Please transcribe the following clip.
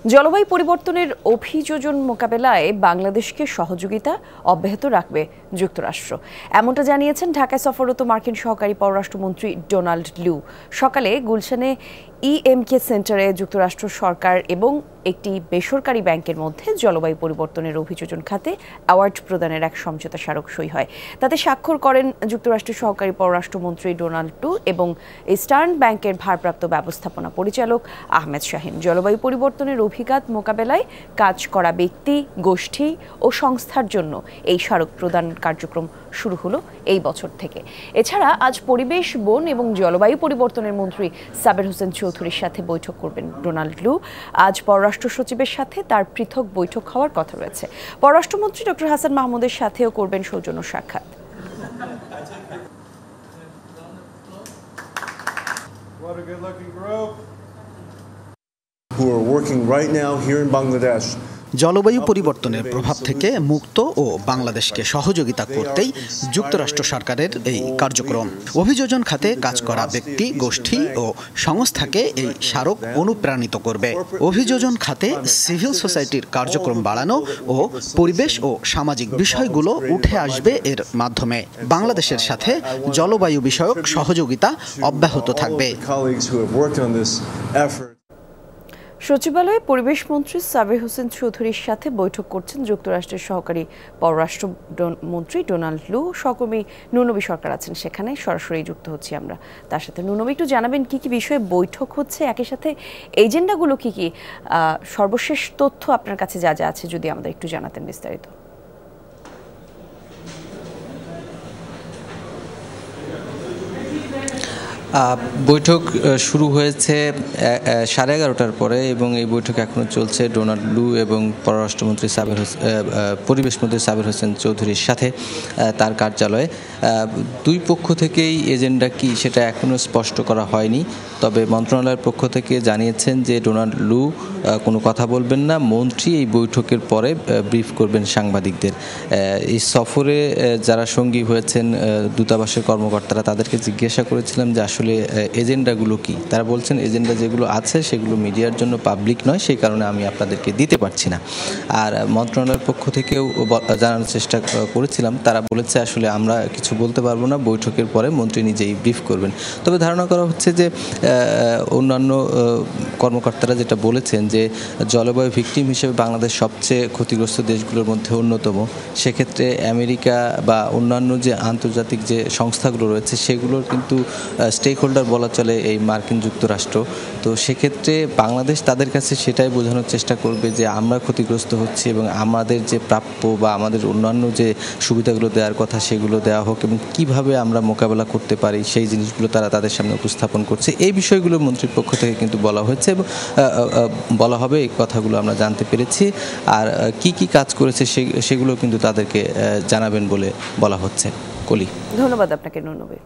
জলবায়ু পরিবর্তনের অভিযোজন মোকাবেলায় বাংলাদেশকে সহযোগিতা অব্যাহত রাখবে যুক্তরাষ্ট্র, এমনটা জানিয়েছেন ঢাকায় সফররত মার্কিন সহকারী পররাষ্ট্রমন্ত্রী ডোনাল্ড লু। সকালে গুলশানে EMK সেন্টারে যুক্তরাষ্ট্র সরকার এবং একটি বেসরকারি ব্যাংকের মধ্যে জলবায়ু পরিবর্তনের অভিযোজন খাতে অ্যাওয়ার্ড প্রদানের এক সমঝোতা স্মারক সই হয়। তাতে স্বাক্ষর করেন যুক্তরাষ্ট্রের সহকারী পররাষ্ট্রমন্ত্রী ডোনাল্ড লু এবং ইস্টার্ন ব্যাংকের ভারপ্রাপ্ত ব্যবস্থাপনা পরিচালক আহমেদ শাহিন। জলবায়ু পরিবর্তনের অভিঘাত মোকাবেলায় কাজ করা ব্যক্তি, গোষ্ঠী ও সংস্থার জন্য এই স্মারক প্রদান কার্যক্রম শুরু হলো এই বছর থেকে। এছাড়া আজ পরিবেশ, বন এবং জলবায়ু পরিবর্তনের মন্ত্রী সাবের হোসেন চৌধুরীর সাথে বৈঠক করবেন ডোনাল্ড লু। আজ পররাষ্ট্র সচিবের সাথে তার পৃথক বৈঠক হওয়ার কথা রয়েছে। পররাষ্ট্রমন্ত্রী ডক্টর হাসান মাহমুদের সাথেও করবেন সৌজন্য সাক্ষাৎ। Who are working right now here in Bangladesh. জলবায়ু পরিবর্তনের প্রভাব থেকে মুক্ত ও বাংলাদেশকে সহযোগিতা করতেই যুক্তরাষ্ট্র সরকারের এই কার্যক্রম। অভিযোজন খাতে কাজ করা ব্যক্তি, গোষ্ঠী ও সংস্থাকে এই স্মারক অনুপ্রাণিত করবে। অভিযোজন খাতে সিভিল সোসাইটির কার্যক্রম বাড়ানো ও পরিবেশ ও সামাজিক বিষয়গুলো উঠে আসবে এর মাধ্যমে। বাংলাদেশের সাথে জলবায়ু বিষয়ক সহযোগিতা অব্যাহত থাকবে। সচিবালয়ে পরিবেশ মন্ত্রী সাবের হোসেন চৌধুরীর সাথে বৈঠক করছেন যুক্তরাষ্ট্রের সহকারী পররাষ্ট্রমন্ত্রী ডোনাল্ড লু। সহকর্মী নুনবী সরকার আছেন সেখানে, সরাসরি যুক্ত হচ্ছি আমরা তার সাথে। নুনবী, একটু জানাবেন কি কি বিষয়ে বৈঠক হচ্ছে, একই সাথে এজেন্ডাগুলো কি কি, সর্বশেষ তথ্য আপনার কাছে যা যা আছে যদি আমাদের একটু জানাতেন বিস্তারিত। বৈঠক শুরু হয়েছে 11:30টার পরে এবং এই বৈঠক এখনও চলছে ডোনাল্ড লু এবং পররাষ্ট্রমন্ত্রী পরিবেশমন্ত্রী সাবের হোসেন চৌধুরীর সাথে তার কার্যালয়ে। দুই পক্ষ থেকেই এজেন্ডা কি সেটা এখনও স্পষ্ট করা হয়নি, তবে মন্ত্রণালয়ের পক্ষ থেকে জানিয়েছেন যে ডোনাল্ড লু কোনো কথা বলবেন না, মন্ত্রী এই বৈঠকের পরে ব্রিফ করবেন সাংবাদিকদের। এই সফরে যারা সঙ্গী হয়েছেন দূতাবাসের কর্মকর্তারা, তাদেরকে জিজ্ঞাসা করেছিলাম যে আসলে এজেন্ডাগুলো কি। তারা বলছেন এজেন্ডা যেগুলো আছে সেগুলো মিডিয়ার জন্য পাবলিক নয়, সেই কারণে আমি আপনাদেরকে দিতে পারছি না। আর মন্ত্রণালয়ের পক্ষ থেকেও জানানোর চেষ্টা করেছিলাম, তারা বলেছে আসলে আমরা কিছু বলতে পারবো না, বৈঠকের পরে মন্ত্রী নিজেই ব্রিফ করবেন। তবে ধারণা করা হচ্ছে যে অন্যান্য কর্মকর্তারা যেটা বলেছেন যে জলবায়ু ভিকটিম হিসেবে বাংলাদেশ সবচেয়ে ক্ষতিগ্রস্ত দেশগুলোর মধ্যে অন্যতম। সেক্ষেত্রে আমেরিকা বা অন্যান্য যে আন্তর্জাতিক যে সংস্থাগুলো রয়েছে সেগুলোর কিন্তু স্টেক হোল্ডার বলা চলে এই মার্কিন যুক্তরাষ্ট্র। তো সেক্ষেত্রে বাংলাদেশ তাদের কাছে সেটাই বোঝানোর চেষ্টা করবে যে আমরা ক্ষতিগ্রস্ত হচ্ছি এবং আমাদের যে প্রাপ্য বা আমাদের অন্যান্য যে সুবিধাগুলো দেওয়ার কথা সেগুলো দেওয়া হোক এবং কিভাবে আমরা মোকাবেলা করতে পারি সেই জিনিসগুলো তারা তাদের সামনে উপস্থাপন করছে। এই বিষয়গুলো মন্ত্রীর পক্ষ থেকে কিন্তু বলা হয়েছে এবং বলা হবে, এই কথাগুলো আমরা জানতে পেরেছি। আর কি কি কাজ করেছে সেগুলো কিন্তু তাদেরকে জানাবেন বলে বলা হচ্ছে। কলি, ধন্যবাদ আপনাকে নুনবী।